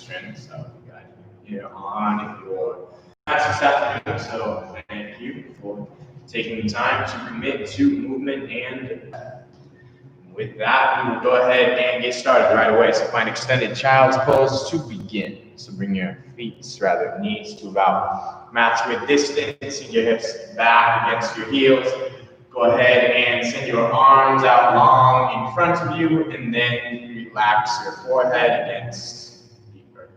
Trent. So we got you here on your afternoon. So thank you for taking the time to commit to movement, and with that, we will go ahead and get started right away. So find extended child's pose to begin. So bring your feet, rather knees, to about match with distance, and your hips back against your heels. Go ahead and send your arms out long in front of you, and then relax your forehead against the earth.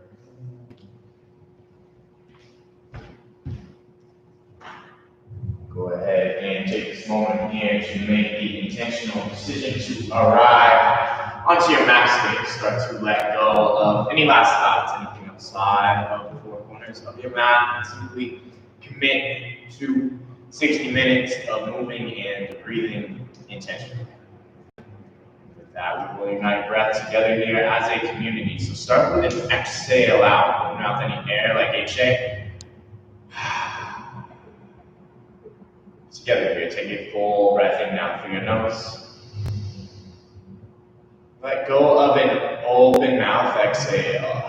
Go ahead and take this moment here to make the intentional decision to arrive onto your mat space. Start to let go of any last thoughts, anything outside of the four corners of your mat, and simply commit to 60 minutes of moving and breathing intentionally. With that, we will unite breath together here as a community. So start with an exhale out, open out any air like a shake. Together here, take a full breath in now through your nose. Let go of an open mouth exhale.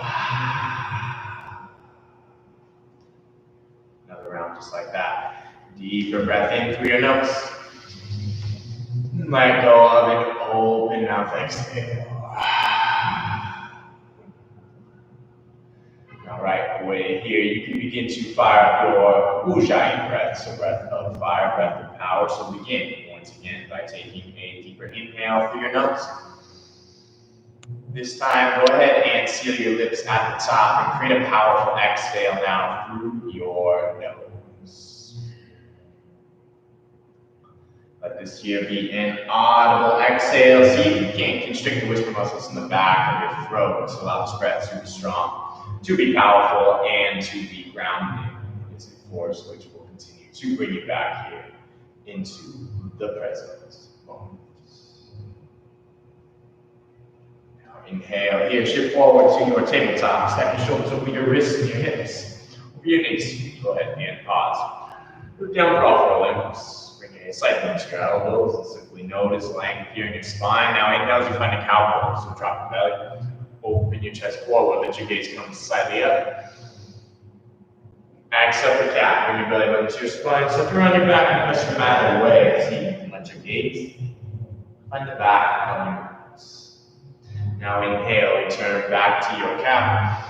Another round just like that. Deeper breath in through your nose. Let go of an open mouth exhale. All right, away here, you can begin to fire up your Ujjayi breath, so breath of fire, breath of power. So begin once again by taking a deeper inhale through your nose. This time, go ahead and seal your lips at the top and create a powerful exhale now through your nose. Let this here be an audible exhale. See if you can constrict the whisper muscles in the back of your throat to allow this breath to be strong, to be powerful, and to be grounding. It's a force which will continue to bring you back here into the present moment. Now inhale here, shift forward to your tabletop. Stack your shoulders over your wrists and your hips, over your knees. Go ahead and pause. Look down for all four limbs. Bring a slight bend to your elbows and simply notice length here in your spine. Now inhale as you find a cow pose, so drop the belly. Open your chest forward, let your gaze come slightly up. Exhale for cat, bring your belly button to your spine. So if you're on your back, you press your mat away. So you can let your gaze find the back of your nose. Now inhale, return back to your cat.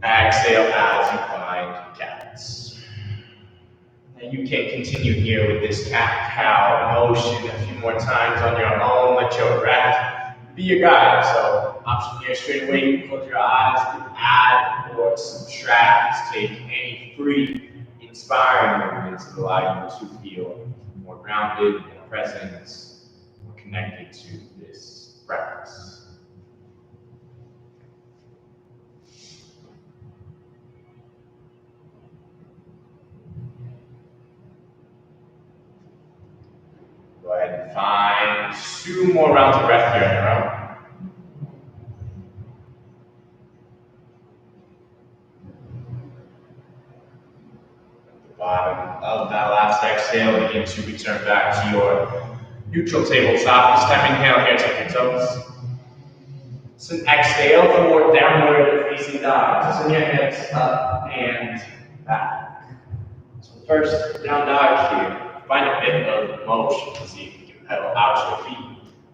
Exhale as you find cats. Now you can continue here with this cat-cow motion a few more times on your own. Let your breath be your guide. So option here, straight away, you can close your eyes, you can add or subtract, take any free, inspiring movements that allow you to feel more grounded, more present, more connected to this practice. Go ahead and find 2 more rounds of breath here in a row. Bottom of that last exhale, begin to return back to your neutral tabletop. This time inhale here, take your toes. So exhale for downward facing dog. So send your hips up and back. So first down dog here. Find a bit of motion. See if you can pedal out your feet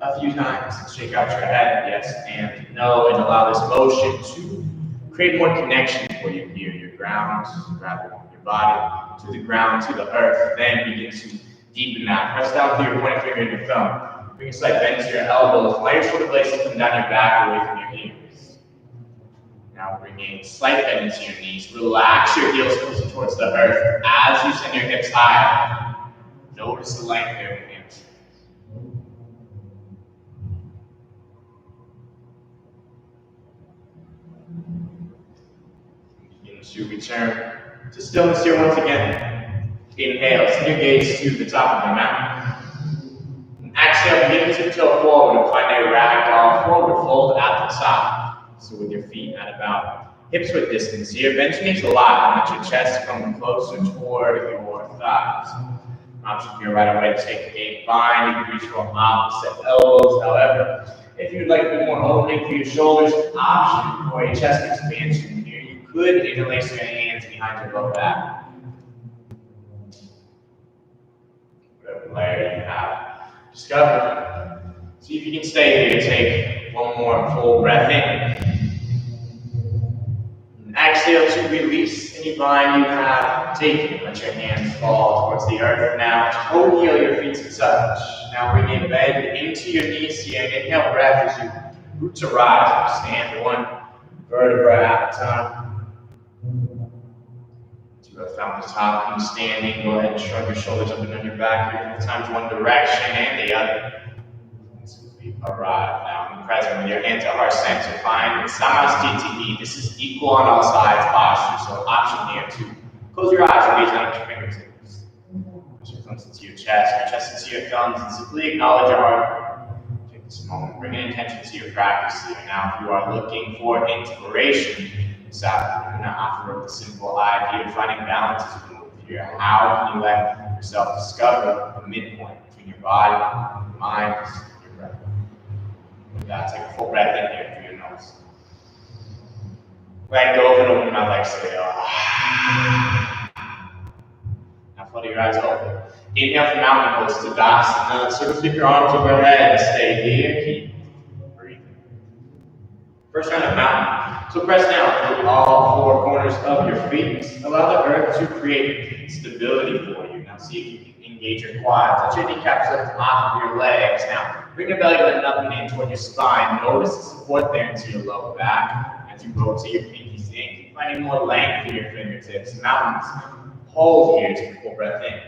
a few times. Shake out your head, yes and no, and allow this motion to create more connection for you here. Your ground, rather than your body, to the ground, to the earth. Then begin to deepen that. Press down through your pointer finger and your thumb. Bring a slight bend to your elbows. Allow your shoulder blades to come down your back away from your ears. Now bring a slight bend into your knees. Relax your heels closer towards the earth as you send your hips higher. Notice the length there in your hamstrings. Begin to return to stillness here once again. Inhale, send your gaze to the top of the mat. And exhale, begin to tiptoe forward and find a ragdoll forward fold at the top. So with your feet at about hips width distance here, bend your knees a lot and let your chest come closer toward your thighs. Option here right away, take a bind, you can reach from opposite elbows. However, If you'd like a bit more opening for your shoulders, option for a chest expansion here. You could interlace your hands behind your lower back. Whatever layer you have. Discover. See if you can stay here. Take one more full breath in. And exhale to release any bind you have taken. Let your hands fall towards the earth. Now, toe heel your feet to touch. Now bring your bend into your knees here. Inhale breath as you root to rise. Stand one vertebra at a time. As you have found the top and standing, go ahead and shrug your shoulders up and down your back here. 4 times one direction and the other. Arrive now in the present with your hands at heart center. Find Samasthiti. This is equal on all sides posture. So option here to close your eyes and gaze down at your fingertips. Push your thumbs into your chest into your thumbs, and simply acknowledge your heart. Take this moment, bring an intention to your practice here. Now, if you are looking for inspiration, this afternoon, I'm going to offer up the simple idea of finding balance as we move here. How can you let yourself discover the midpoint between your body, your mind, your breath? Take a full breath in here through your nose. Let go and open my legs to Now flutter your eyes open. Inhale for mountain pose to Tadasana. So keep your arms overhead. Stay here. Keep breathing. First round of mountain. So press down through all 4 corners of your feet. Allow the earth to create stability for you. Now see if you can engage your quads. Let your kneecaps lift off of your legs. Now bring your belly button up and in toward your spine. Notice the support there into your lower back as you rotate your pinkies in. Keep finding more length in your fingertips. Mountains. Hold here. Take a full breath in.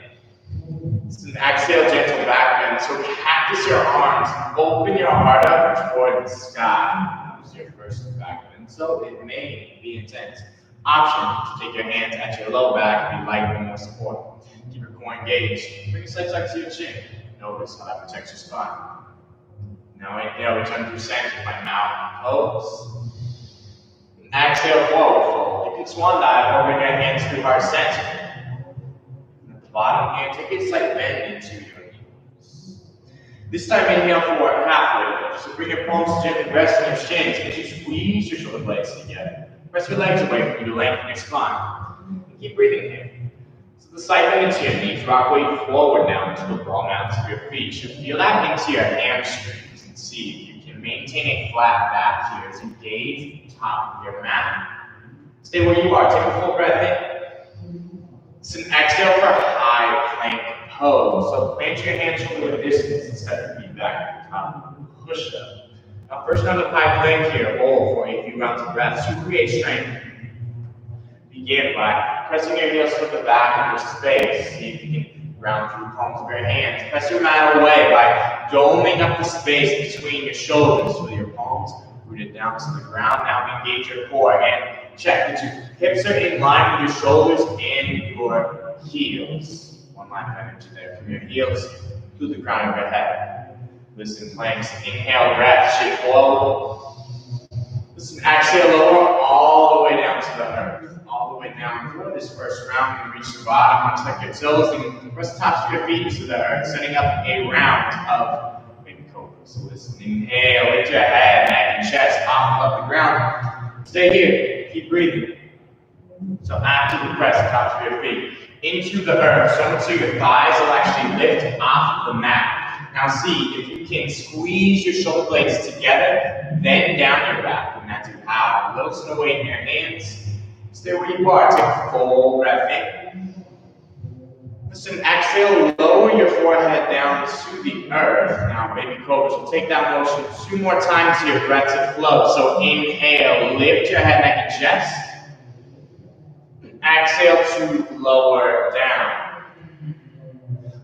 This is an exhale, gentle back bend. So cactus your arms. Open your heart up toward the sky. That was your first back bend. So it may be intense. Option to take your hands at your low back if you'd like more support. Keep your core engaged. Bring your legs up to your chin. Notice how that protects your spine. Now inhale, return through center, find mountain pose. And exhale, forward fold. You can swan dive or bring your hands through heart center. And at the bottom here, take a slight bend into your knees. This time inhale for halfway lift. So bring your palms gently rest on your shins as you squeeze your shoulder blades together. Press your legs away from you to lengthen your spine. And keep breathing here. So the slight bend into your knees, rock weight forward now into the raw mounts of your feet. You should feel that into your hamstrings. See if you can maintain a flat back here as you gaze the top of your mat. Stay where you are. Take a full breath in. It's an exhale for a high plank pose. So plant your hands shoulder distance instead of feet back to the top. Push up. Now first round of high plank here. Hold for a few rounds of breaths to create strength. Begin by pressing your heels to the back of your space. See if you can ground through palms of your hands. Press your mat away by doming up the space between your shoulders with your palms rooted down to the ground. Now engage your core and check that your hips are in line with your shoulders and your heels. One line of energy there from your heels to the crown of your head. Listen, planks. Inhale, breath, shift forward. Listen, exhale, lower all the way down to the earth. All the way down for this first round. You reach the bottom, tuck your toes, and press the tops of your feet to the earth, setting up a round of baby cobra. So listen, inhale, lift your head, neck, and chest off the ground. Stay here, keep breathing. So actively press the tops of your feet into the earth, so your thighs will actually lift off the mat. Now see if you can squeeze your shoulder blades together, then down your back, and that's how. Loosen away in your hands. Stay where you are. Take a full breath in. Listen, exhale, lower your forehead down to the earth. Now, baby cobras will take that motion 2 more times here. Breath to flow. So inhale, lift your head, neck, and chest. Exhale to lower down.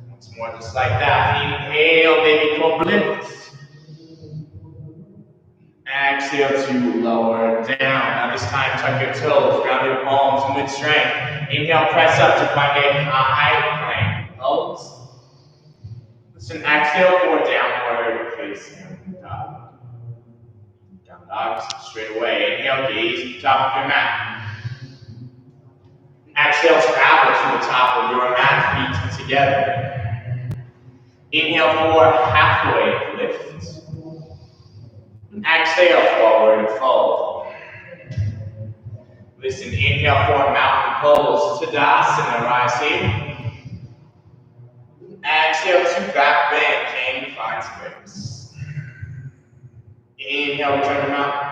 Once more, just like that. Inhale, baby cobra lift. Exhale to lower down. Now this time, tuck your toes, ground your palms with strength. Inhale, press up to find a high plank pose. Listen, exhale for downward facing dog. Down dog, straight away. Inhale, gaze at the top of your mat. Exhale, travel to the top of your mat, feet together. Inhale for halfway lift. Exhale, forward fold. Listen, inhale for mountain pose, Tadasana, rising. Exhale to back bend, can you find space? Inhale, return to mountain.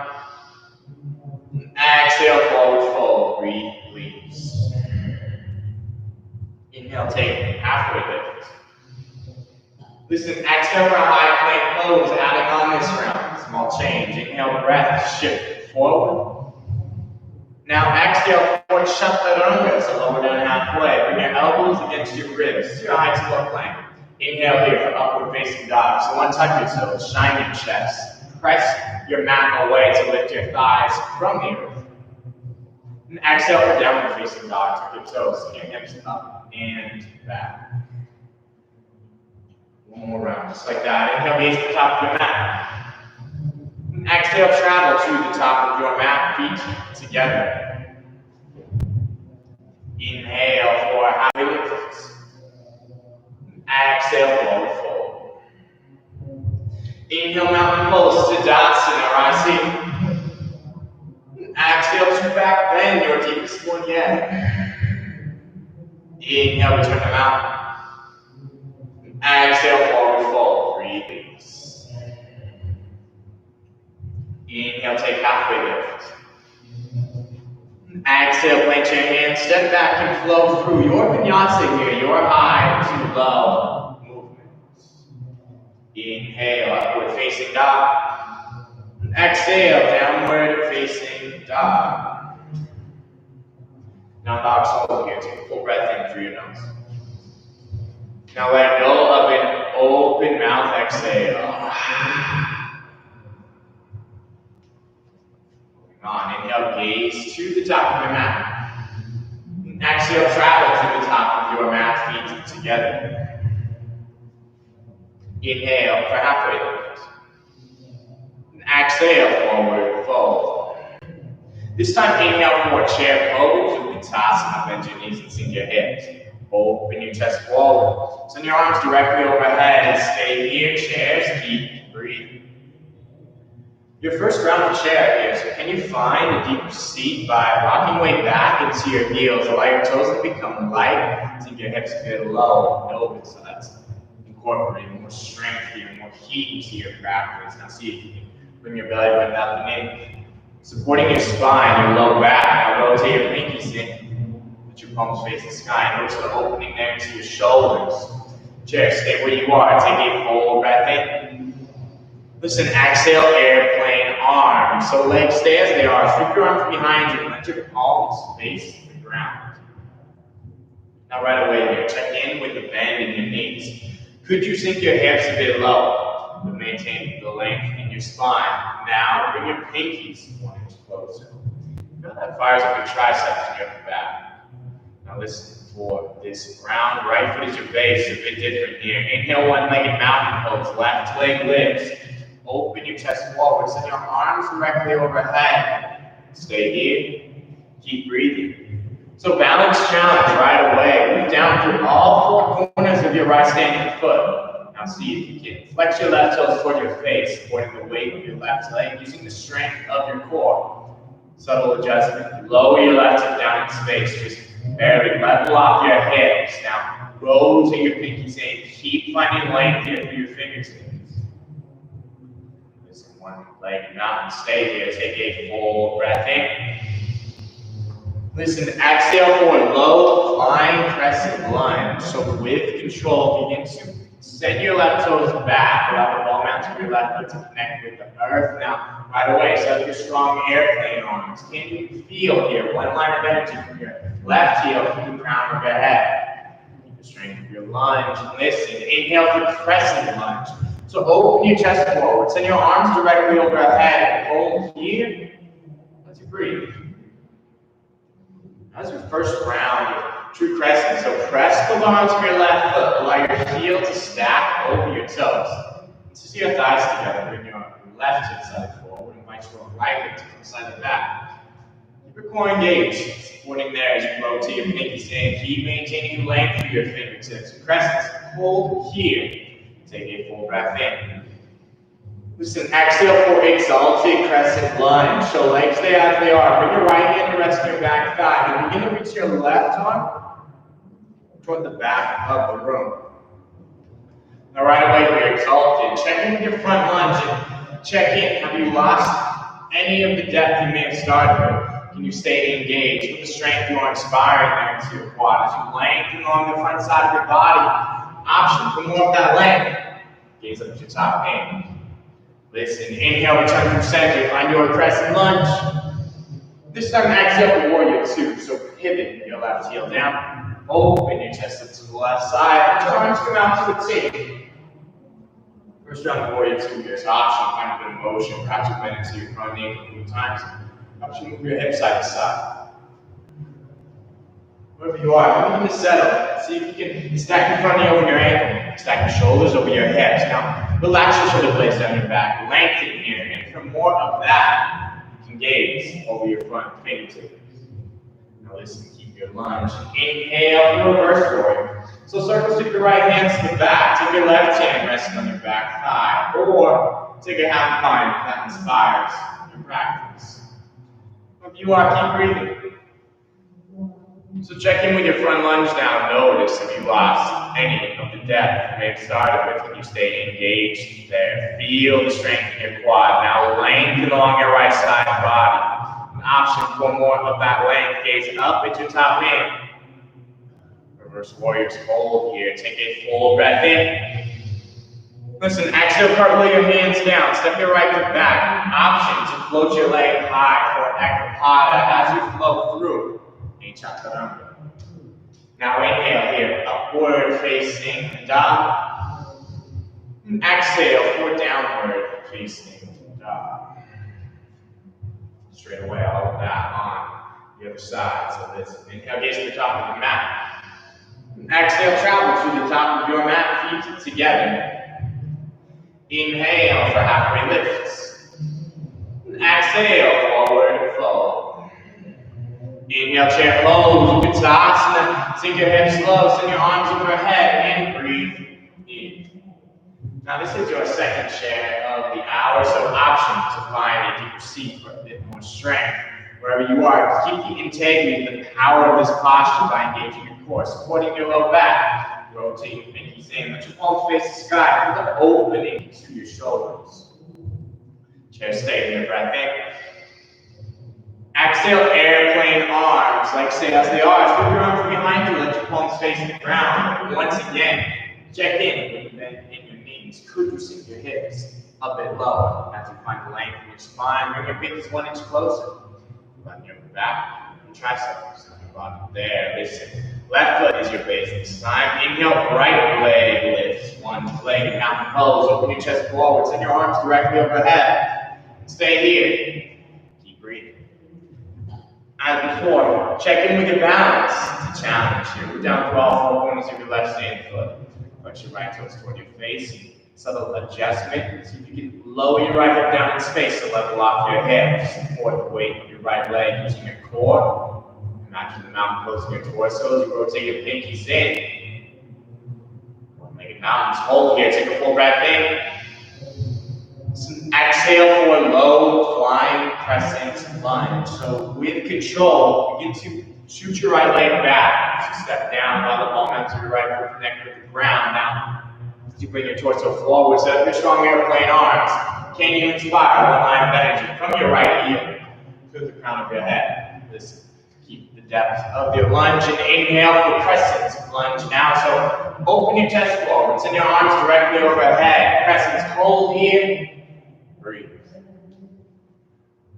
Exhale, forward fold, breathe, release. Inhale, take halfway lift. Listen, exhale for a high plank pose, adding on this round. Small change. Inhale, breath, shift forward. Now exhale for chaturanga, so lower down halfway. Bring your elbows against your ribs, your eyes low plank. Inhale here for upward facing dog. So untuck your toes, shine your chest. Press your mat away to lift your thighs from the earth. And exhale for downward facing dog. Tuck your toes, so your hips up and back. One more round, just like that. Inhale, gaze to the top of your mat. And exhale, travel to the top of your mat, feet together. Inhale for happy lift. Exhale, forward fold. Inhale, mountain pose, Tadasana, rising. Exhale to back bend, your deepest one yet. Inhale, return to mountain. Exhale, forward fold, release. Inhale, take halfway lift. Exhale, plant your hands, step back and flow through your vinyasa here, your high to low movements. Inhale, upward facing dog. Exhale, downward facing dog. Now dog's hold here, take a full breath in through your nose. Now let go of an open mouth exhale. Moving on, inhale, gaze to the top of your mat. And exhale, travel to the top of your mat, feet together. Inhale for halfway lift. And exhale, forward fold. This time, inhale for chair pose with Uttasana. Bend your knees and sink your hips. Open your chest forward. Send your arms directly overhead and stay here. Chairs, keep breathing. Your first round of chair here, so can you find a deeper seat by rocking way back into your heels. Allow your toes to become light. Sink your hips a bit low and open, so that's incorporating more strength here, more heat to your practice. Now see if you can bring your belly button up and in. Supporting your spine, your low back. Now rotate your pinkies in. Let your palms face the sky. Notice the opening there into your shoulders. Chair, stay where you are. Take a full breath in. Listen, exhale, airplane arms. So legs stay as they are. Sweep your arms behind you and let your palms face the ground. Now right away here, check in with the bend in your knees. Could you sink your hips a bit low, but maintain the length in your spine? Now bring your pinkies 1 inch closer. Feel that fires up your triceps and your upper back. Now listen for this ground. Right foot is your base, a bit different here. Inhale, one-legged mountain pose. Left leg lifts. Open your chest forward. Send your arms directly overhead. Stay here. Keep breathing. So balance challenge right away. Move down through all 4 corners of your right standing foot. Now see if you can flex your left toes toward your face, supporting the weight of your left leg, using the strength of your core. Subtle adjustment. Lower your left hip down in space. Just barely level off your hips. Now rotate your pinkies in. Keep finding length here through your fingertips. Listen, one leg mountain. Stay here. Take a full breath in. Listen, exhale for low flying crescent lunge. So with control, begin to send your left toes back. Allow the ball mount to your left foot to connect with the earth. Now, right away, set up your strong airplane arms. Can you feel here one line of energy from your left heel to the crown of your head? Keep the strength of your lunge. Listen, inhale for crescent lunge. So open your chest forward. Send your arms directly overhead. Hold here. Let you breathe. That's your first round of true crescent. So press the bottom of your left foot. Allow your heel to stack over your toes. Just your thighs together. Bring your left hip side forward. Invite your right hip to come side to back. Keep your core engaged. Supporting there as you rotate your pinkies in. Keep maintaining length through your fingertips. Crescents. Hold here. Take a full breath in. Listen, exhale for exalted crescent lunge. So legs stay as they are. Bring your right hand to rest on your back thigh. And begin to reach your left arm toward the back of the room. Now right away we're exalted. Check in with your front lunge and check in. Have you lost any of the depth you may have started with? Can you stay engaged with the strength you are inspiring there to your quad as you lengthen along the front side of your body? Option for more of that length. Gaze up at your top hand. Listen, inhale, return from center, find your crescent lunge. This time exhale for warrior two. So pivot your left heel down. Open your chest up to the left side. Your arms come out to the T. First round warrior two here. So option, find a bit of motion. Perhaps you bend into your front knee a few times. Option, move your hips side to side. Wherever you are, begin to settle. See if you can stack your front knee over your ankle. Stack your shoulders over your hips. Now, relax your shoulder blades down your back. Lengthen here. And for more of that, you can gaze over your front fingertips. Now listen, keep your lunge. Inhale, reverse warrior. So circle stick your right hand to the back. Take your left hand, rest on your back thigh. Or take a half pine if that inspires your practice. If you are, keep breathing. So check in with your front lunge now. Notice if you lost any of the depth you may have started with. Can you stay engaged there? Feel the strength in your quad. Now lengthen along your right side body. An option for more of that length. Gaze up at your top hand. Reverse warriors hold here. Take a full breath in. Listen, exhale, cartwheel your hands down. Step your right foot back. Option to float your leg high for ekapada as you flow through. Chaturanga. Now inhale here, upward facing dog. And exhale for downward facing dog. Straight away, all of that on the other side. So this inhale, gaze to the top of the mat. And exhale, travel to the top of your mat, feet together. Inhale for halfway lifts. And exhale, forward fold. Inhale, chair pose, Uttanasana. Sink your hips low, send your arms overhead, and breathe in. Now this is your second chair of the hour, so option to find a deeper seat for a bit more strength. Wherever you are, keep the integrity, the power of this posture by engaging your core, supporting your low back. Rotate your pinkies in, let your palms face the sky, with an opening to your shoulders. Chair stay in your breath in. Exhale, airplane arms, like stay as they are. Flip your arms behind you, let your palms face the ground. Once again, check in when you bend in your knees. Could you sink your hips a bit lower as you find length in your spine? Bring your pinkies 1 inch closer. Run your back, your triceps, your bottom. There, listen. Left foot is your base this time. Inhale, right leg lifts. One leg, mountain pose. Open your chest forward, send your arms directly overhead. Stay here. As before, check in with your balance to challenge here. Root down through all four corners of your left standing foot. Put your right toes toward your face. Subtle adjustment. See if you can lower your right hip down in space to level off your hips. Support the weight of your right leg using your core. Imagine the mountain pose in your torso as you rotate your pinkies in. One-legged mountains. Hold here. Take a full breath in. Exhale for low flying crescent lunge. So with control, begin to shoot your right leg back. So step down, allow the palm out to your right foot connect with the ground. Now, as you bring your torso forward, set up your strong airplane arms. Can you inspire one line of energy from your right heel to the crown of your head? Listen, keep the depth of your lunge and inhale for crescent lunge now. So open your chest forward, send your arms directly overhead. Crescents hold here. Breathe.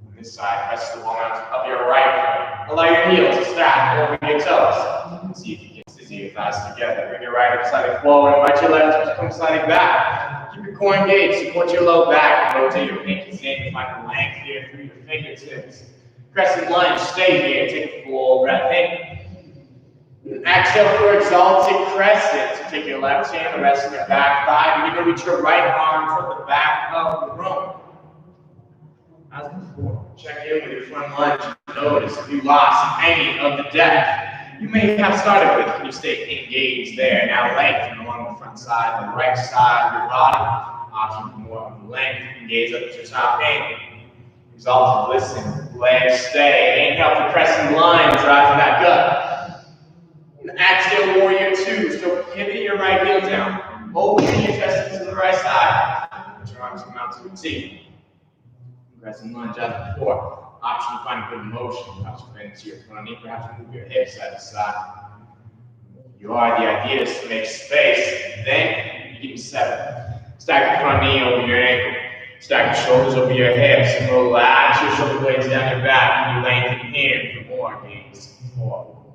On this side, press the ball out of your right foot. Allow your heels to stack over your toes. See if you can scissor your thighs together. Bring your right hip slightly forward. Invite your left hip to come sliding back. Keep your core engaged. Support your low back. Rotate your pinkies in. Find the length here through your fingertips. Crescent lunge. Stay here. Take a full breath in. Exhale for exalted crescent. So take your left hand, the rest of your back thigh. Begin to reach your right arm toward the back of the room. As before, check in with your front lunge. Notice if you lost any of the depth you may have started with. Can you stay engaged there? Now lengthen along the front side, the right side of your body. Option for more of the length. and gaze up at your top hand. Exalted, listen, legs stay. Inhale for crescent lunge, rise back up. Exhale, warrior two. So pivot your right heel down. Open your chest to the right side. Put your arms come out to the T. Crescent lunge as before. Option to find good motion. Perhaps bend to your front knee. Perhaps move your hips side to side. You are. The idea is to make space. Then you can settle. Stack your front knee over your ankle. Stack your shoulders over your hips. And relax your shoulder blades down your back. And you lengthen here for more. Gaze forward.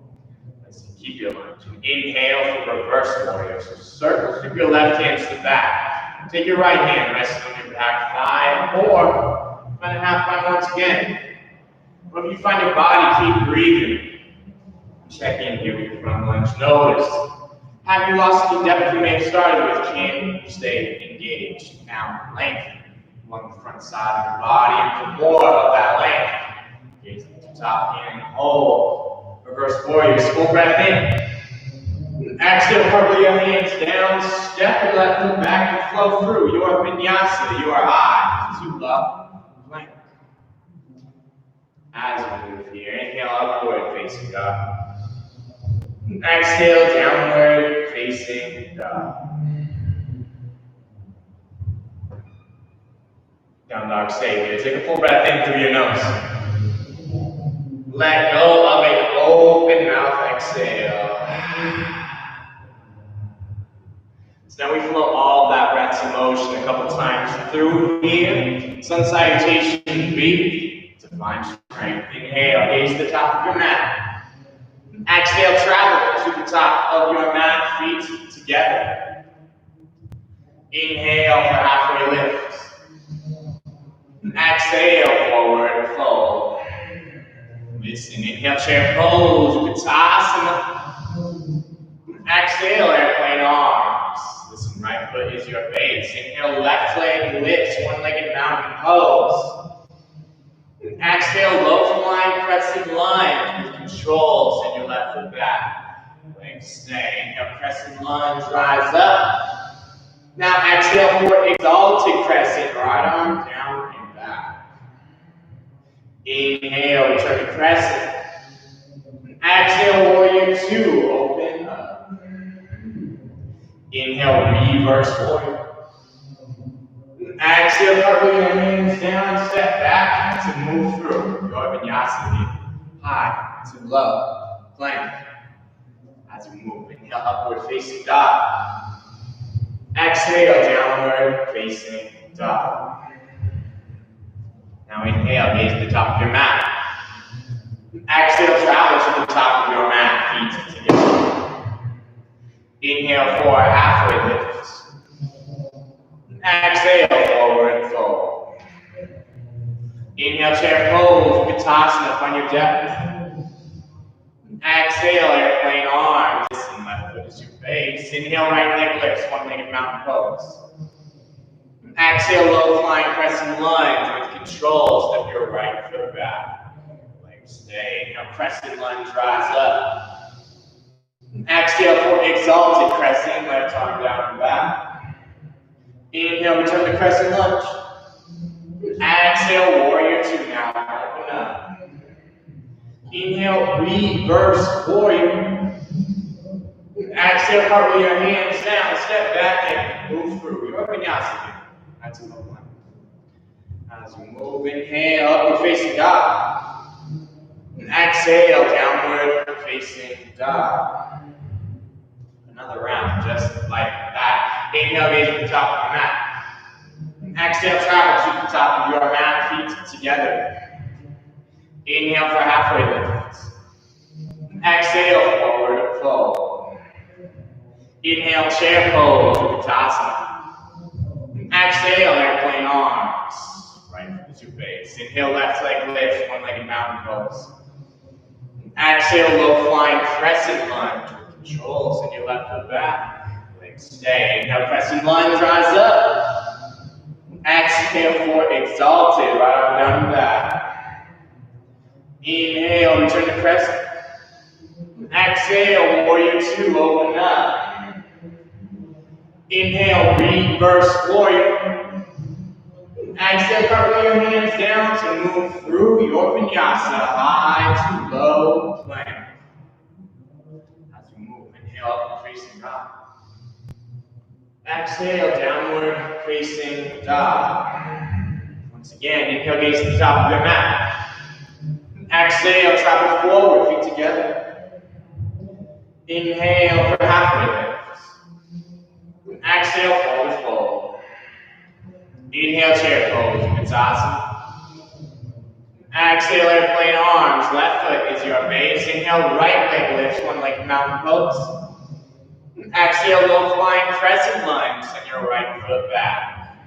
Let's keep your lunge. Inhale for reverse warrior. So circle through your left hand to the back. Take your right hand, rest on your back thigh, or find a half bind once again. Wherever you find your body, keep breathing. Check in here with your front lunge. Notice. Have you lost any depth you may have started with? Can you stay engaged? Now, lengthen along the front side of your body, and for more of that length, gaze at the top hand, hold. Reverse warriors, full breath in. Exhale, cover your hands down, step your left foot back and flow through your vinyasa, your eye to love plank. As we move here, inhale upward facing up. Exhale, downward facing dog. Down dog, stay here. Take a full breath in through your nose. Let go of an open mouth exhale. So now we flow all that breath's emotion a couple times through here. Sun salutation, breathe to find strength. Inhale, gaze to the top of your mat. Exhale, travel to the top of your mat, feet together. Inhale for halfway lift. Exhale, forward fold. Listen, inhale, chair pose, Uttanasana. Exhale, airplane arms. Listen, right foot is your base. Inhale, left leg lifts, one-legged mountain pose. Exhale, low flying crescent lunge with control. Send your left foot back. Legs stay. Inhale, crescent lunge, rise up. Now exhale for exalted crescent, right arm down and back. Inhale, return to crescent. Exhale, warrior two, open up. Inhale, reverse warrior. Exhale, cover your hands down, step back to move through your vinyasa. High to low, plank. As we move, inhale, upward facing dog. Exhale, downward facing dog. Now inhale, gaze to the top of your mat. Exhale, travel to the top of your mat, feet together. Inhale for halfway lift. Exhale, forward fold. Inhale, chair pose, Uttanasana, find your depth. Exhale, airplane arms. Listen, left foot is your base. Inhale, right leg lifts, one-legged mountain pose. Exhale, low flying crescent lunge with control. Step your right foot back. Legs stay. Inhale, crescent lunge, rise up. Exhale for exalted crescent, left arm down and back. Inhale, return to crescent lunge. Exhale, warrior two. Now open up. Inhale, reverse warrior. Exhale, cover your hands down, step back and move through your vinyasa. That's a low one. As you move, inhale, upward facing dog. Exhale, downward facing dog. Another round, just like that. Inhale, gaze to the top of the mat. Exhale, travel to the top of your mat, feet together. Inhale for halfway lift. Exhale, forward fold. Inhale, chair pose, Uttanasana. Exhale, airplane arms. Right foot is your base. Inhale, left leg lift, one-legged mountain pose. Exhale, low flying crescent lunge with control. Send your left foot back. Legs stay. Inhale, crescent lunge, rise up. Exhale for exalted, right arm down and back. Inhale, return to crescent. Exhale, warrior two, open up. Inhale, reverse warrior. Exhale, cartwheel your hands down to move through your vinyasa, high to low plank. As you move, inhale up and facing dog. Exhale, downward facing dog. Once again, inhale, gaze to the top of your mat. Exhale, travel forward, feet together. Inhale for halfway lift. Exhale, forward fold. Inhale, chair pose, Uttanasana. Exhale, airplane arms. Left foot is your base. Inhale, right leg lifts, one leg mountain pose. Exhale, low flying crescent lunge. Send your right foot back.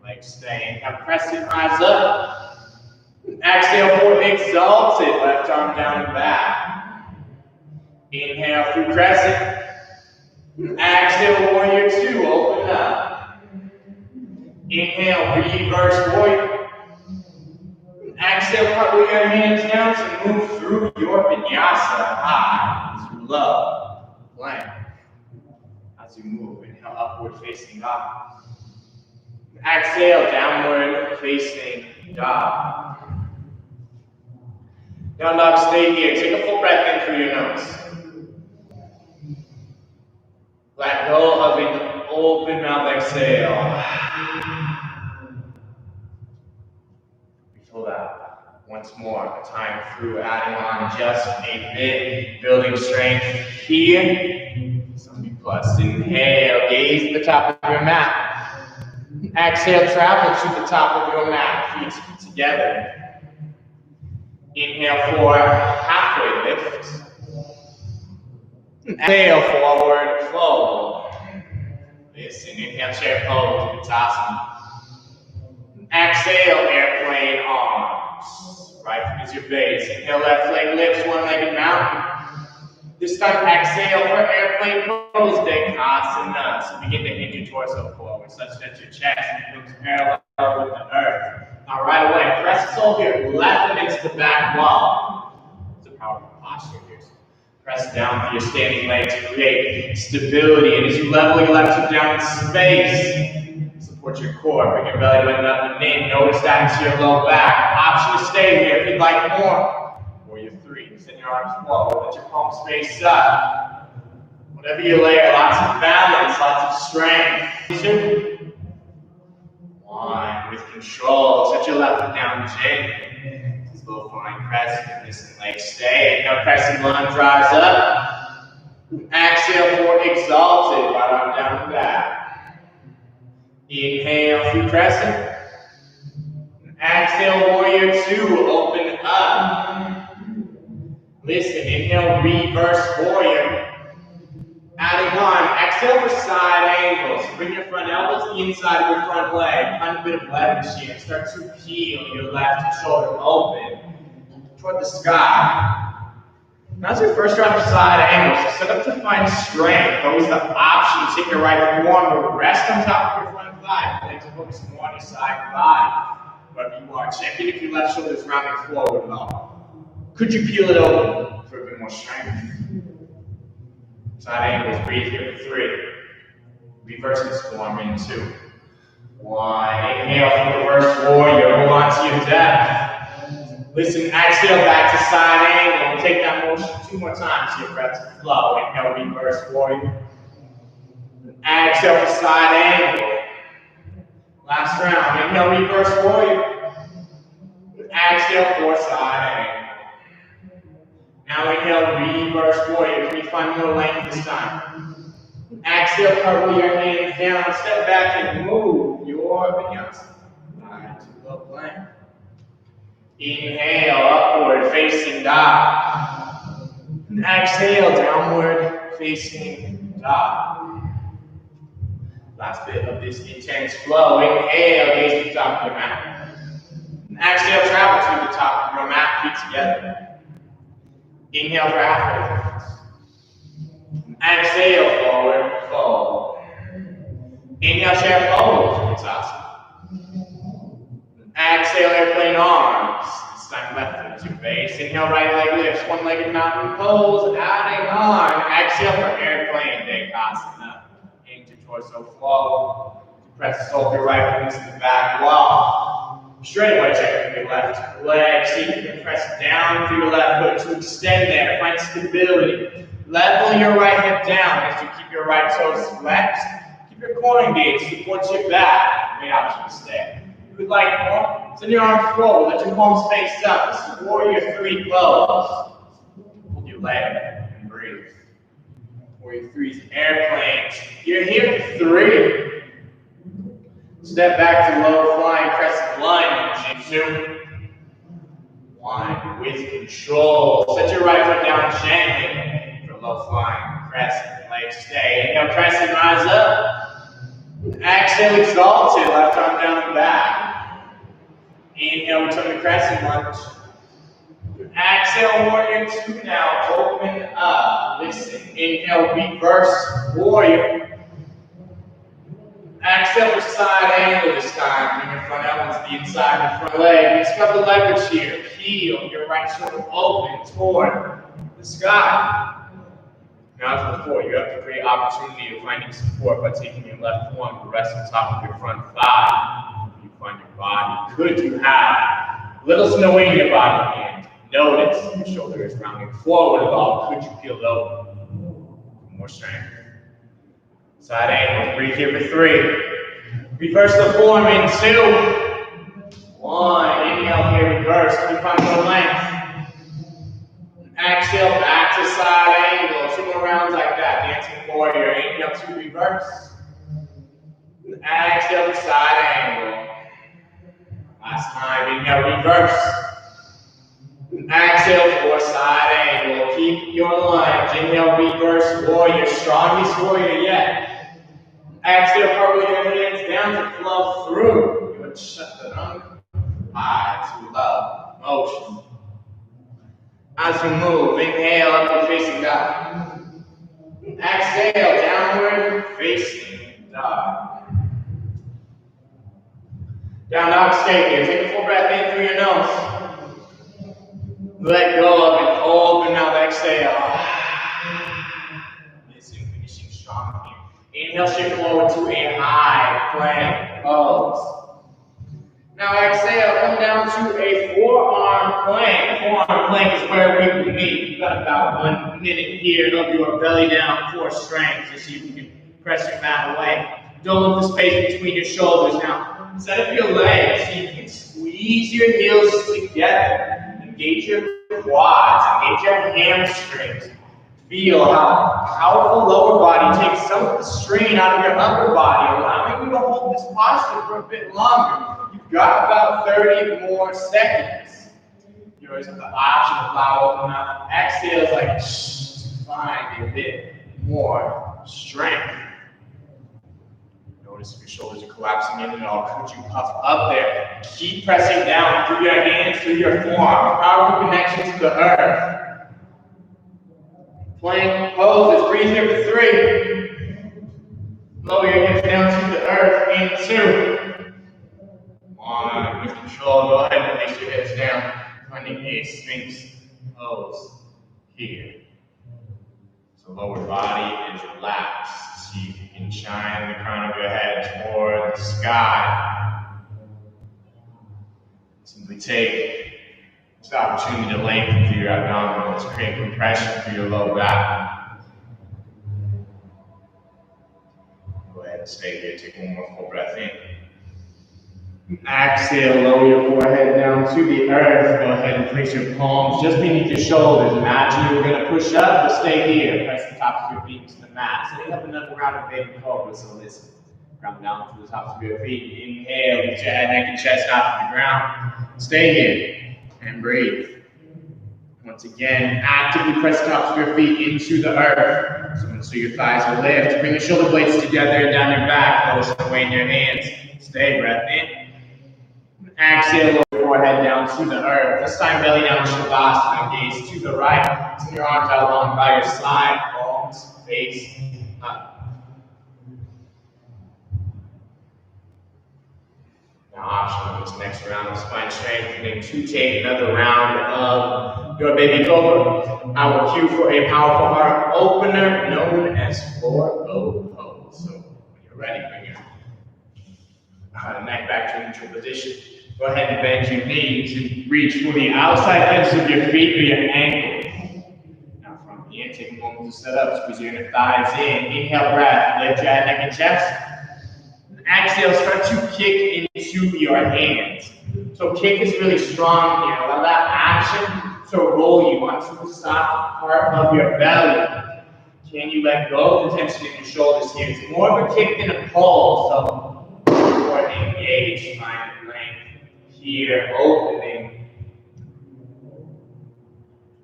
Legs stay. Inhale, crescent, rise up. Exhale, forward, exalted. Left arm down and back. Inhale through crescent. Exhale, warrior two. Open up. Inhale, reverse warrior. Exhale, cartwheel your hands down to move through your vinyasa, high to low plank. As you move, inhale, upward facing dog. Exhale, downward facing dog. Down dog, stay here. Take a full breath in through your nose. Let go of an open mouth exhale. Pull out once more, a time through, adding on just a bit, building strength here. Some B plus. Inhale, gaze at the top of your mat. Exhale, travel to the top of your mat, feet together. Inhale for halfway lift. Exhale, forward fold. Listen, inhale, chair pose, Uttanasana. Exhale, airplane arms. Right foot is your base. Inhale, left leg lifts, one-legged mountain. This time, exhale for airplane pose, Uttanasana. So begin to hinge your torso forward, such that your chest becomes parallel with the earth. Now, right away, press the sole here, left foot into the back wall. It's a powerful posture here. Press down for your standing leg to create stability. And as you level your left hip down in space, support your core, bring your belly button up and in. Notice that into your low back. Option to stay here if you'd like more. Warrior three, send your arms forward, let your palms face up. Whatever you layer, lots of balance, lots of strength. 2, 1, with control, set your left foot down, chin. Low flying crescent, listen, legs stay. Inhale, crescent lunge, rise up. Exhale for exalted, right arm down and back. Inhale through crescent. Exhale, warrior two, open up. Listen, inhale, reverse warrior. Adding on, exhale for side angles. Bring your front elbows to the inside of your front leg. Find a bit of leverage here. Start to peel your left shoulder open toward the sky. Now, as your first round of side angles, set up to find strength. Always the option to take your right forearm to rest on top of your front thigh. Legs are focused more on your side body. Wherever you are, check in if your left shoulder is rounding forward at all. Could you peel it open for a bit more strength? Side angles, breathe here for 3. Reverse this form in 2. 1, inhale for reverse warrior, hold on to your depth. Listen, exhale back to side angle. Take that motion 2 more times so your breath to flow. Inhale, reverse warrior. Exhale for side angle. Last round, inhale, reverse warrior. Exhale for side angle. Now inhale, reverse warrior. Can you find more length this time? Exhale, cartwheel your hands down, step back and move your vinyasa. Right to low plank. Inhale, upward facing dog. Exhale, downward facing dog. Last bit of this intense flow. Inhale, gaze to the top of your mat. Exhale, travel to the top of your mat, feet together. Inhale for halfway lift. Exhale, forward fold. Inhale, chair pose, Uttanasana. Exhale, airplane arms. This time left foot to your base. Inhale, right leg lifts, one-legged mountain pose. Adding on. Exhale for airplane, Uttanasana. Into torso flow. Press the sole of your right foot into the back wall. Straight away, check your left leg. See if you can press down through your left foot to extend there. Find stability. Level your right hip down as you keep your right toes flexed. Keep your core engaged. Support your back. Great option to stay. If you would like more, send your arms forward. Let your palms face up. This is warrior 3 pose. Hold your leg and breathe. Warrior 3's airplanes. You're here for 3. Step back to low flying crescent lunge. 2. 1. With control. Set your right foot down gently for low flying crescent. Legs stay. Inhale, crescent, rise up. Exhale, exalted. Left arm down the back. Inhale, return to crescent lunge. Exhale, warrior 2 now. Open up. Listen. Inhale, reverse warrior. Exhale for side angle this time. Bring your front elbows to the inside of the front leg. Discover the leverage here. Heel, your right shoulder open toward the sky. Now as before, you have to create opportunity of finding support by taking your left forearm to rest on top of your front thigh. You find your body. Could you have little to no weight in your body and notice your shoulder is rounding forward at all? Could you feel it open? More strength. Side angle, breathe here for 3. Reverse the form in 2. 1. Inhale here, reverse. Keep on your length. Exhale, back to side angle. 2 more rounds like that. Dancing warrior. Inhale to reverse. Exhale to side angle. Last time, inhale, reverse. Exhale for side angle. Keep your lunge. Inhale, reverse warrior. Strongest warrior yet. Exhale, cartwheel your hands down to flow through. You would shut the tongue. High to love motion. As you move, inhale, upward facing dog. Exhale, downward facing dog. Down dog, stay here. Take a full breath in through your nose. Let go of it. Open now, exhale. Listen, finishing strong here. Inhale, shift forward to a high plank pose. Now exhale, come down to a forearm plank. Forearm plank is where we will meet. You've got about 1 minute here of your belly down core strength. Just see if you can press your mat away. Don't leave the space between your shoulders. Now, set up your legs. See if you can squeeze your heels together. Engage your quads. Engage your hamstrings. Feel how the lower body takes some of the strain out of your upper body, allowing you to hold this posture for a bit longer. You've got about 30 more seconds. Yours is the option to allow open up. Exhales like to find a bit more strength. Notice if your shoulders are collapsing in at all. Could you puff up there? Keep pressing down through your hands, through your forearm. Powerful connection to the earth. Plank poses, breathe here for 3. Lower your hips down to the earth in 2. 1. With control, go ahead and place your hips down. Finding a Sphinx pose here. So lower body is relaxed. See if you can shine the crown of your head toward the sky. Simply take this opportunity to lengthen through your abdominals, create compression through your low back. Go ahead and stay here. Take one more full breath in. Exhale, lower your forehead down to the earth. Go ahead and place your palms just beneath your shoulders. Imagine you're going to push up, but stay here. Press the tops of your feet to the mat. Setting up another round of baby cobra, so listen. Ground down to the tops of your feet. Inhale, lift your head, neck, and chest off the ground. Stay here. And breathe. Once again, actively press the tops of your feet into the earth. So your thighs will lift. Bring the shoulder blades together and down your back. Lower some weight in your hands. Stay, breath in. Exhale, lower your forehead down to the earth. This time, belly down, Shavasana. Gaze to the right. Send your arms out long by your side. Palms face up. Now, optional, this next round of spine strengthening to take another round of your baby cobra. I will cue for a powerful heart opener known as 4-0 pose. So when you're ready, bring your neck back to neutral position. Go ahead and bend your knees and reach for the outside edges of your feet or your ankles. Now from here, take a moment to set up, squeeze your inner thighs in. Inhale, breath, lift your head, neck, and chest. And exhale, start to kick into your hands. So kick is really strong here. Allow that action to roll you onto the soft part of your belly. Can you let go of the tension in your shoulders here? It's more of a kick than a pull, so more engaged, find length here, opening.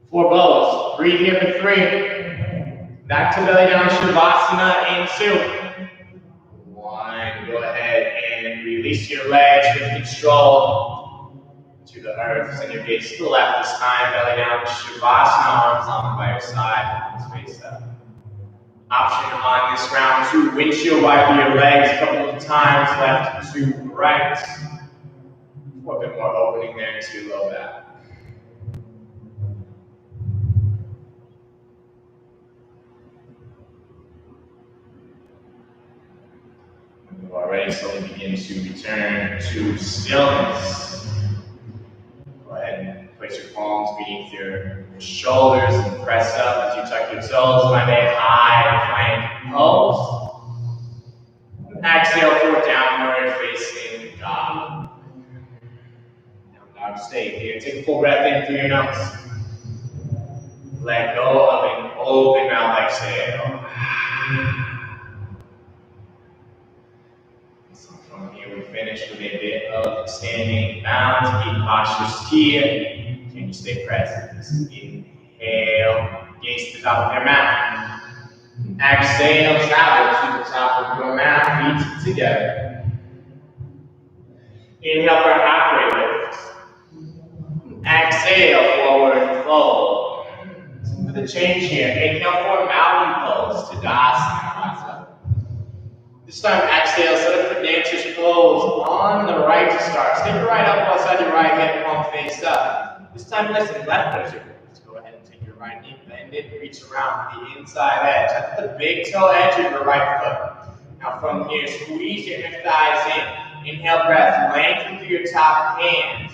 4 bows. Breathe here for 3. Back to belly down, Shavasana in 2. 1. Go ahead and release your legs with control to the earth. Send your gaze to the left this time. Belly down, Shavasana, arms on by your side. Face up. Option on this round 2. Windshield wiper your legs a couple of times, left to right. A bit more opening there into your low back. We've already slowly begin to return to stillness. Go ahead and place your palms beneath your shoulders and press up as you tuck your toes. Find a high plank pose. Exhale for downward facing dog. Now stay here. Take a full breath in through your nose. Let go of an open mouth exhale. So from here we finish with a bit of standing bound. Keep postures here. Can you stay present? Inhale. Gaze to the top of your mat. Exhale. Travel to the top of your mat. Feet together. Inhale for a halfway lift. Exhale, forward fold. For the change here, inhale for mountain pose, Tadasana. This time, exhale, set up for dancer's pose on the right to start. Step right up outside your right hip, palm face up. This time, listen, left toes your toes. Go ahead and take your right knee, bend it, reach around the inside edge. That's the big toe edge of your right foot. Now from here, squeeze your inner thighs in. Inhale, breath, lengthen through your top hands.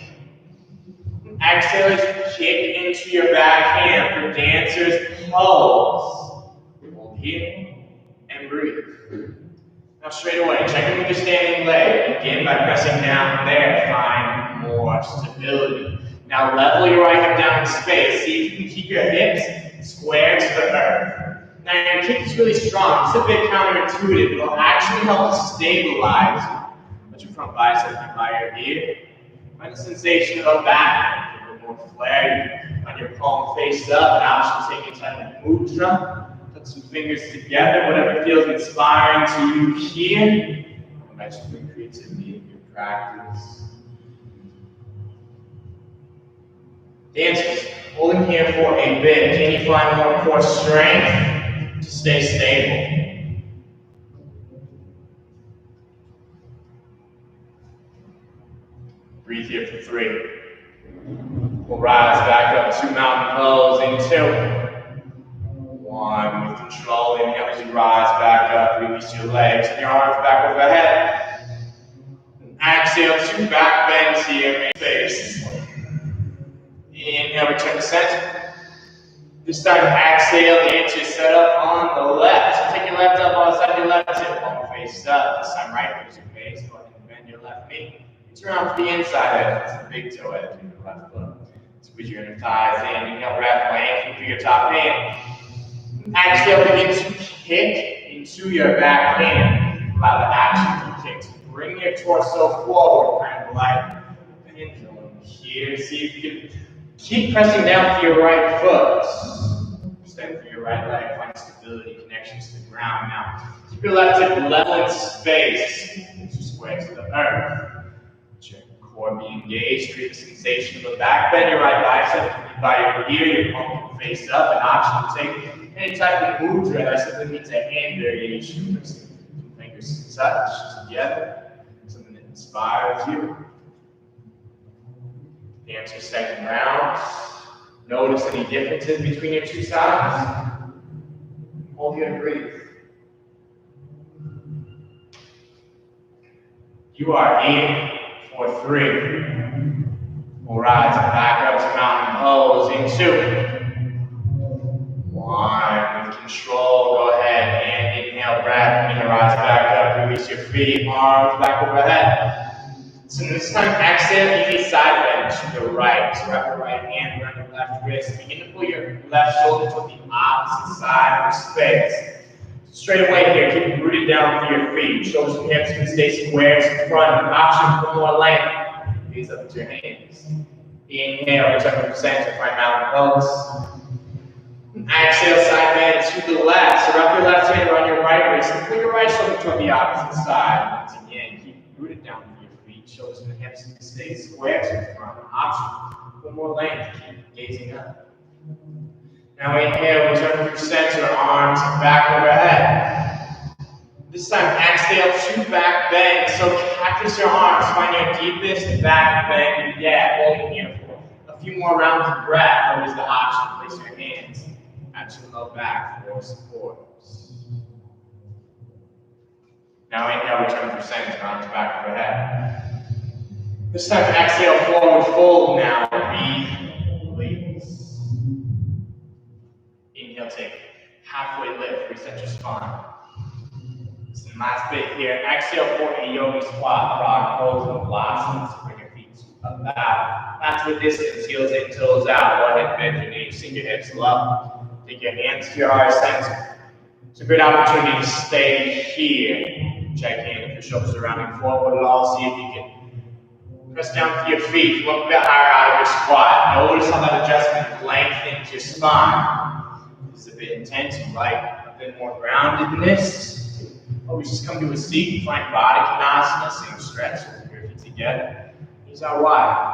Exhale as you kick into your back hand for dancer's pose. Hold here and breathe. Now straight away, check in with your standing leg. Begin by pressing down there. Find more stability. Now level your right hip down in space. See if you can keep your hips square to the earth. Now your kick is really strong. It's a bit counterintuitive. It'll actually help stabilize you. Let your front bicep be by your ear. Find the sensation of that. A little more flair. On your palm face up, an option take a type of mudra. Put some fingers together, whatever feels inspiring to you here. Mention the creativity in your practice. Dancers, holding here for a bit. Can you find more core strength to stay stable? Breathe here for 3. We'll rise back up to mountain pose in 2. 1. With control, inhale as you rise back up. Release your legs and your arms back overhead. And exhale, 2 back bends here. Make space. Inhale, return to center. This time, exhale, dancer set up on the left. So take your left elbow outside your left hip. Palm face up. This time, right foot is your face. Go ahead and bend your left knee. Turn off the inside edge. It's a big toe edge in the left foot. Squeeze your inner thighs in. Inhale, breath, lengthen through your top hand. Exhale, begin to kick into your back hand. Allow the action to kick. Bring your torso forward, kind of like pendulum here. See if you can keep pressing down through your right foot. Extend through your right leg. Find stability, connections to the ground. Now, keep your left hip level in space. As you square to the earth. Your core be engaged, create a sensation of a back bend. Your right bicep by your ear, your palm face up. An option to take any type of mudra. That simply means a hand variation. Some fingers touch together. Something that inspires you. Dancer second round. Notice any differences between your two sides. Hold here and breathe. You are here for 3. We'll rise back up to mountain pose in 2. 1. With control, go ahead and inhale, breath, and rise back up. Release your feet, arms back overhead. So this time, exhale, easy side bend to the right. So wrap your right hand around your left wrist. Begin to pull your left shoulder to the opposite side of the space. Straight away here, keep rooted down through your feet. Shoulders and hips can stay square to the front. Option for more length. Gaze up to your hands. Inhale, return to center, find mountain pose. Exhale, side bend to the left. So wrap your left hand around your right wrist and pull your right shoulder toward the opposite side. Once again, keep rooted down through your feet. Shoulders and hips can stay square to the front. Option for more length. Keep gazing up. Now inhale, return through center, arms back overhead. This time, exhale, 2 back bend. So cactus your arms, find your deepest back bend yet. Holding here for a few more rounds of breath. Always the option. Place your hands at your low back for support. Now inhale, return through center, arms back overhead. This time, exhale, forward fold now. Release. Inhale, take halfway lift, reset your spine. And last bit here, exhale for a yogi squat, frog pose, and blossoms. Bring your feet about. Not to a distance, heels in, toes out. Go ahead, bend your knees, sink your hips low. Take your hands to your heart center. It's a good opportunity to stay here. Check in if your shoulders are rounding forward at all. See if you can press down through your feet. Look a bit higher out of your squat. Notice how that adjustment lengthens your spine. It's a bit intense. You like a bit more groundedness. Always just come to a seat, find Baddha Konasana, same stretch, with your feet together. Knees out wide.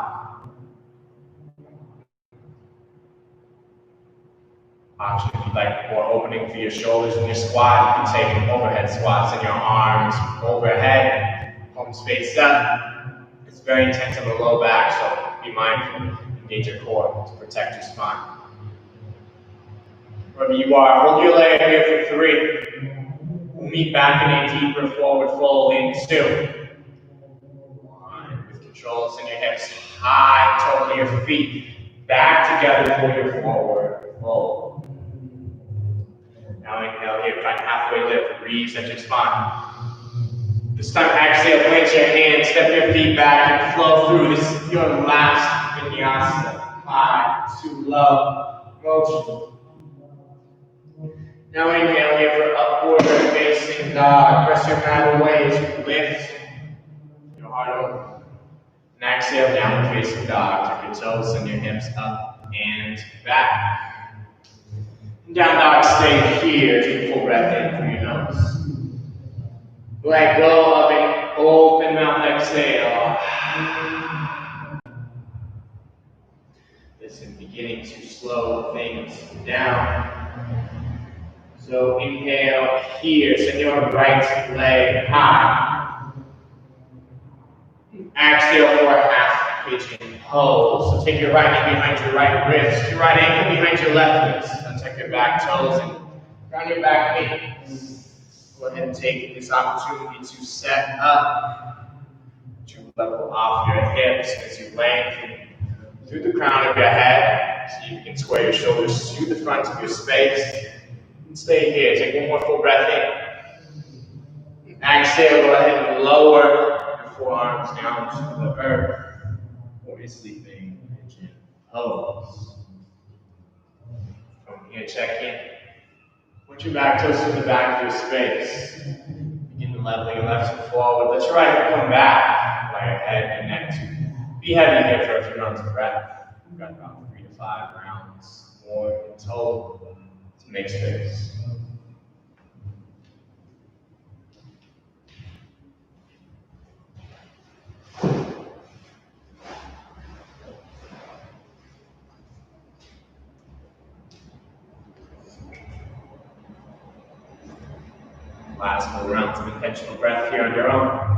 Option if you'd like more opening for your shoulders in your squat, you can take overhead squats and your arms overhead, palms face up. It's very intense on the low back, so be mindful. Engage your core to protect your spine. Wherever you are, hold your leg here for 3. We'll meet back in a deeper forward fold in 2. 1. With control, send your hips high, toe to your feet. Back together for your forward fold. Now inhale here, find halfway lift, reset your spine. This time exhale, place your hands, step your feet back and flow through. This is your last vinyasa. High to low motion. Now inhale here for upward facing dog. Press your mat away as you lift your heart open. And exhale, downward facing dog. Tuck your toes and your hips up and back. And down dog, stay here. Take a full breath in through your nose. Let go of an open mouth exhale. Listen, beginning to slow things down. So inhale here, send your right leg high. Exhale for a half pigeon pose. So take your right knee behind your right wrist, your right ankle behind your left wrist. Untuck your back toes and ground your back knee. Go ahead and take this opportunity to set up, to level off your hips as you lengthen through the crown of your head. So you can square your shoulders to the front of your space. Stay here. Take one more full breath in. Exhale, go ahead and lower your forearms down to the earth for a sleeping pigeon pose. From here, check in. Put your back toes to the back of your space. Begin to level your left foot forward. Let your right foot come back. Allow your head and neck to be heavy here for a few rounds of breath. We've got about 3 to 5 rounds more in total to make space. Last 4 rounds of intentional breath here on your own.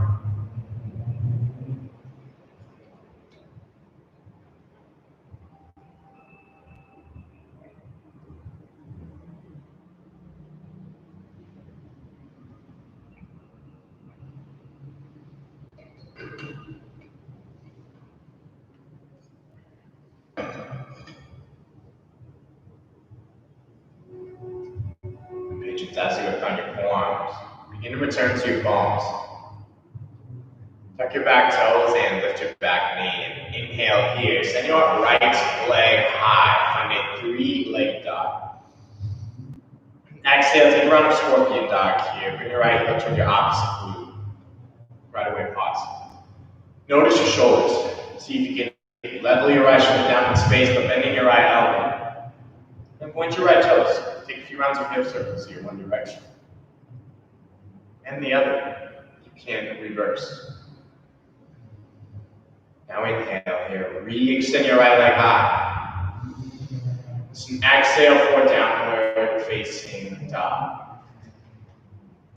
pigeons as you work on your forearms. Begin to return to your palms. Tuck your back toes and lift your back knee. And inhale here. Send your right leg high. Find a three-legged dog. Exhale, take a round of scorpion dog here. Bring your right heel toward your opposite glute. Right away, pause. Notice your shoulders. See if you can level your right shoulder down in space, but bending your right elbow. And point your right toes. Take a few rounds of hip circles here, one direction. And the other. You can reverse. Now inhale here. Re-extend your right leg high. Exhale for downward facing dog.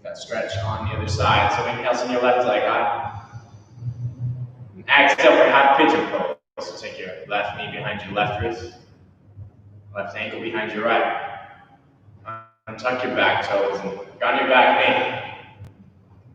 That stretch on the other side. So inhale, send your left leg high. Exhale for half pigeon pose. So take your left knee behind your left wrist. Left ankle behind your right. Untuck your back toes and look on your back knee.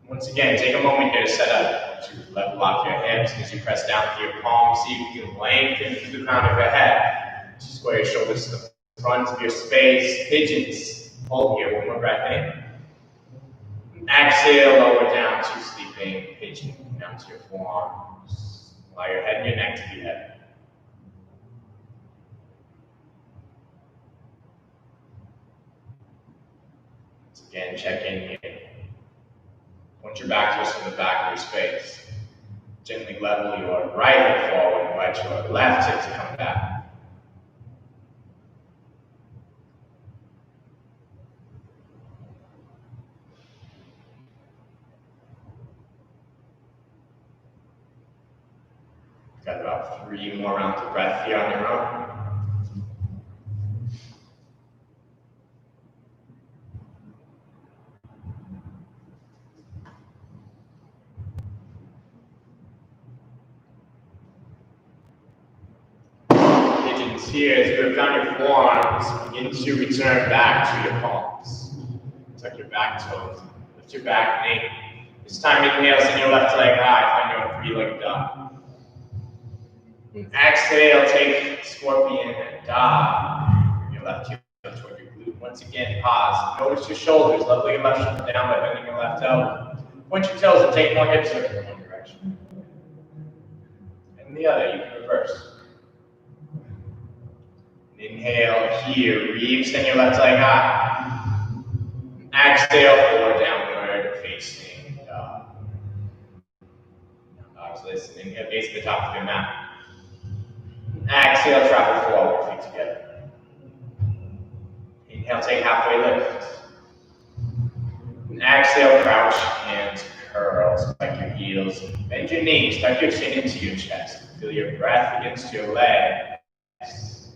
Once again, take a moment here to set up. To level off your hips as you press down with your palms. See if you can lengthen through the crown of your head. Square your shoulders to the front of your space. Pigeons. Hold here. One more breath in. Exhale, lower down to sleeping pigeon. Down to your forearms. Allow your head and your neck to be heavy. Once again, check in here. Point your back toes to the back of your space. Gently level your right leg forward and let your left hip to come back. Got about 3 more rounds of breath here on your own. Pigeons here as you grip down your forearms, begin to return back to your palms. Tuck your back toes, lift your back knee. This time inhale, send your left leg high, find your three-legged dog. Exhale, take scorpion dog. Bring your left heel toward your glute. Once again, pause. Notice your shoulders. Level your left shoulder down by bending your left elbow. Point your toes and take more hip circles in one direction. And the other, you can reverse. Inhale here. Re-extend your left leg high. Exhale for downward facing dog. Dogs, listen. Inhale, gaze to the top of your mat. Exhale, travel forward, feet together. Inhale, take halfway lift. And exhale, crouch and curls. Tuck your heels, bend your knees, tuck your chin into your chest. Feel your breath against your legs.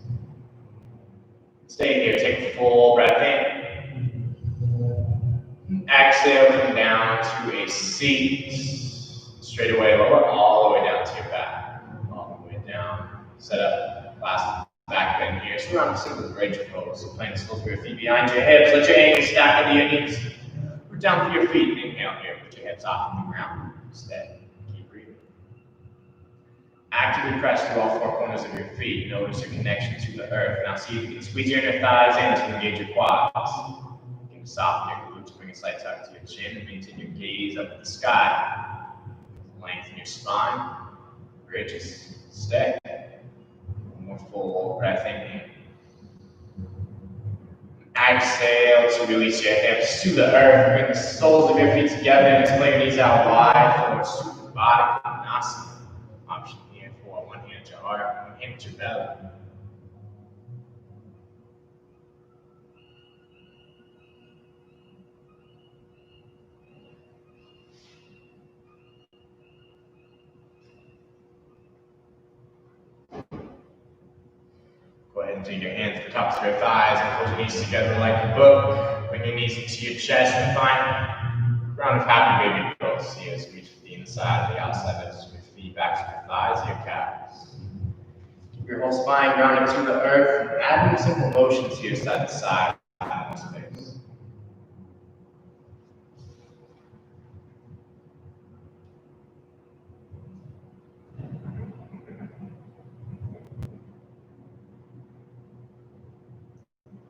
Stay here, take a full breath in. Exhale, come down to a seat. Straight away lower, all the way down to your back. All the way down. Set up, last back bend here. So we're on a simple bridge pose. So plank still through your feet behind your hips. Let your ankles stack into your knees. Root down through your feet. Inhale here. Put your hips off the ground. Stay. Keep breathing. Actively press through all 4 corners of your feet. Notice your connection to the earth. Now see if you can squeeze your inner thighs in to engage your quads. You can soften your glutes. Bring a slight tuck to your chin. Maintain your gaze up at the sky. Lengthen your spine. Bridges. Stay. More full breath in here. Exhale to release your hips to the earth. Bring the soles of your feet together and splay your knees out wide for Supabadhi Konasana. Option here for one hand to your heart, one hand to your belly. Go ahead and take your hands to the tops of your thighs and pull your knees together like a book. Bring your knees into your chest and find round of happy baby pose. See us reach the inside, the outside of your feet, back to your thighs, your calves. Keep your whole spine grounded to the earth. Add some simple motions here side to side in space.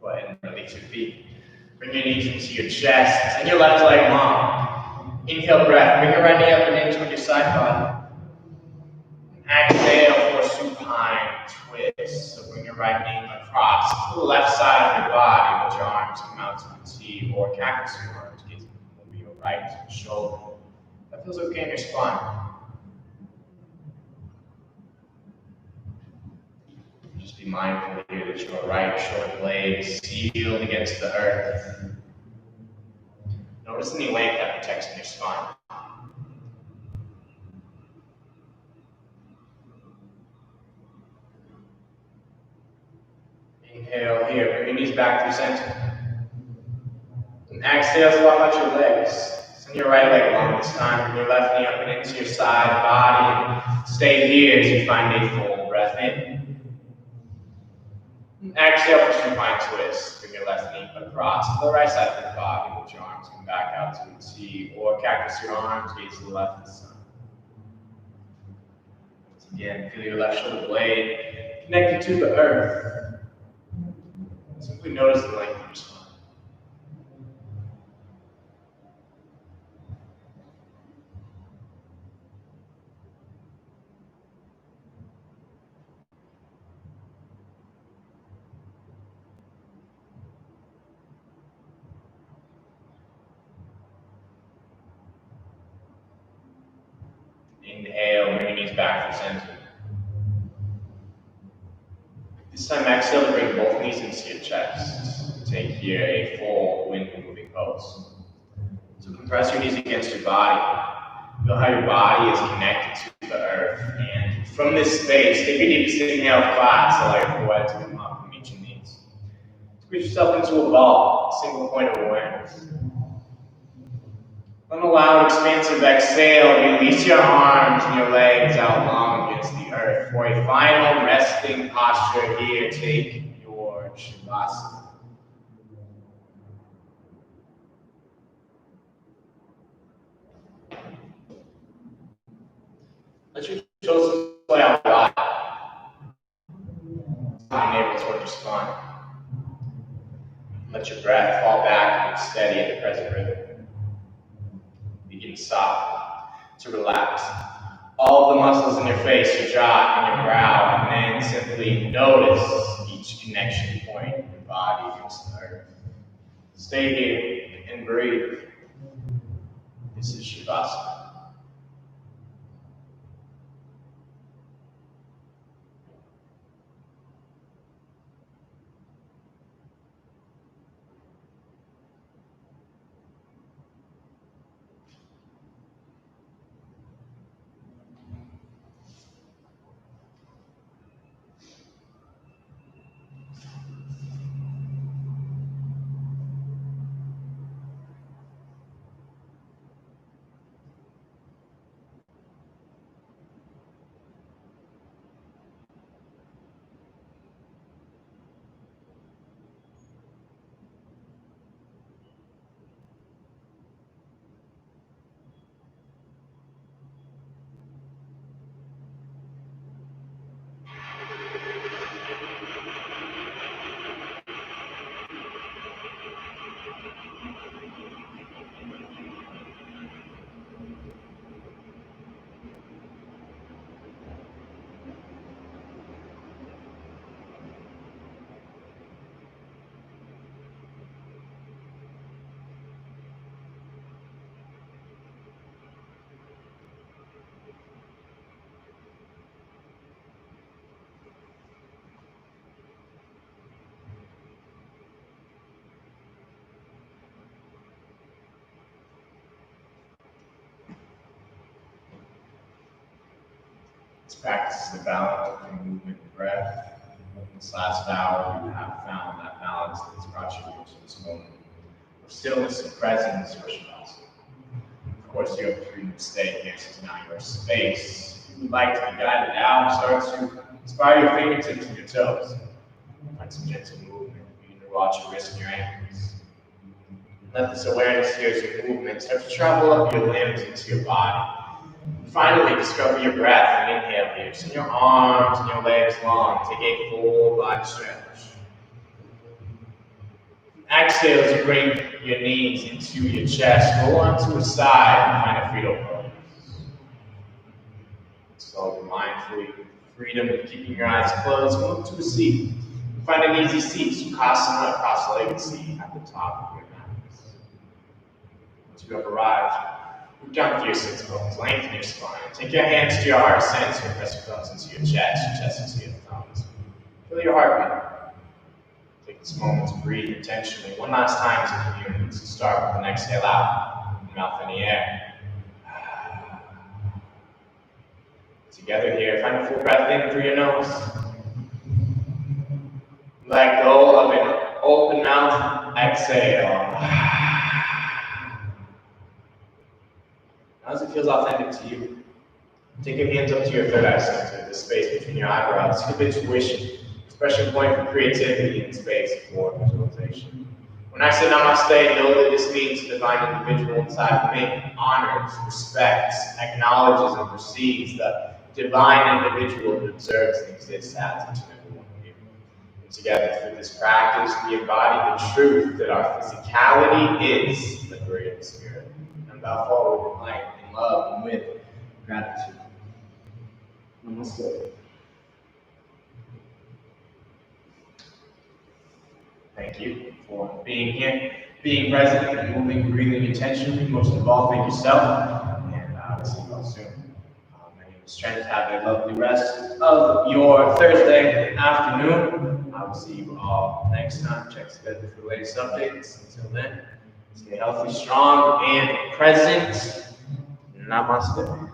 Go ahead and release your feet. Bring your knees into your chest, send your left leg long. Inhale breath, bring your right knee up and in toward your side body. Exhale for supine twist. So bring your right knee across to the left side of your body. Let your arms come out to the T or cactus your arms. Gaze over your right shoulder. That feels okay in your spine. Just be mindful here that your right shoulder blade is sealed against the earth. Notice any length that protects in your spine. Inhale here, bring your knees back to the center. And exhale, swap out your legs. Send your right leg long this time. Bring your left knee up and into your side body. And stay here as you find a full breath in. And exhale for supine twist. Bring your left knee across to the right side of your body. Let your arms come back out to a T or cactus your arms, gaze to the left this time. Once again, feel your left shoulder blade connected to the earth. Simply notice the length of your spine. Inhale, bring your knees back to center. This time, exhale to bring both knees into your chest. Take here a full wind moving pose. So compress your knees against your body. Feel how your body is connected to the earth. And from this space, take your deepest inhale flat, so allow your forehead to come up from each of your knees. Squeeze yourself into a ball, a single point of awareness. On a loud, expansive exhale, release your arms and your legs out long against the earth. For a final resting posture here, take your Shavasana. Let your shoulders play out wide. Navel toward your spine. Let your breath fall back and steady at the present rhythm. Begin soft to relax all the muscles in your face, your jaw, and your brow, and then simply notice each connection point in your body against the earth. Stay here and breathe. This is Shavasana. This practice is the balance between movement and breath. In this last hour, we have found that balance that has brought you into this moment of stillness and presence or Shavasana. Of course, you have freedom to stay here. This is now your space. If you would like to be guided out, start to inspire your fingertips and your toes. Find some gentle movement. You can watch your wrists and your ankles. Let this awareness here as your movement start to travel up your limbs into your body. Finally, discover your breath and inhale here. Send your arms and your legs long. Take a full body stretch. Exhale. exhale as you bring your knees into your chest. Roll onto a side and find a fetal pose. So mindfully, freedom of keeping your eyes closed. Go to a seat. Find an easy seat. Sukhasana, cross-legged seat at the top of your mat. Once you have arrived, move down through your sits bones, lengthen your spine. Take your hands to your heart center, press your thumbs into your chest into your thumbs. Feel your heartbeat. Take this moment to breathe intentionally. One last time as a community. So start with an exhale out, mouth in the air. Together here, find a full breath in through your nose. Let go of an open mouth, exhale. As it feels authentic to you, take your hands up to your third eye center, the space between your eyebrows. Keep intuition, expression point for creativity and space for visualization. When I say namaste, know that this means the divine individual inside of me honors, respects, acknowledges, and perceives the divine individual who observes and exists as each and every one of you. And together through this practice, we embody the truth that our physicality is the great spirit. And bow forward in light, in love, and with gratitude. Namaste. Thank you for being here, being present, and moving, breathing intentionally. Most of all, thank yourself. And I'll see you all soon. My name is Trent. Have a lovely rest of your Thursday afternoon. I will see you all next time. Check schedule for the latest updates. Until then, stay healthy, strong, and present. Namaste.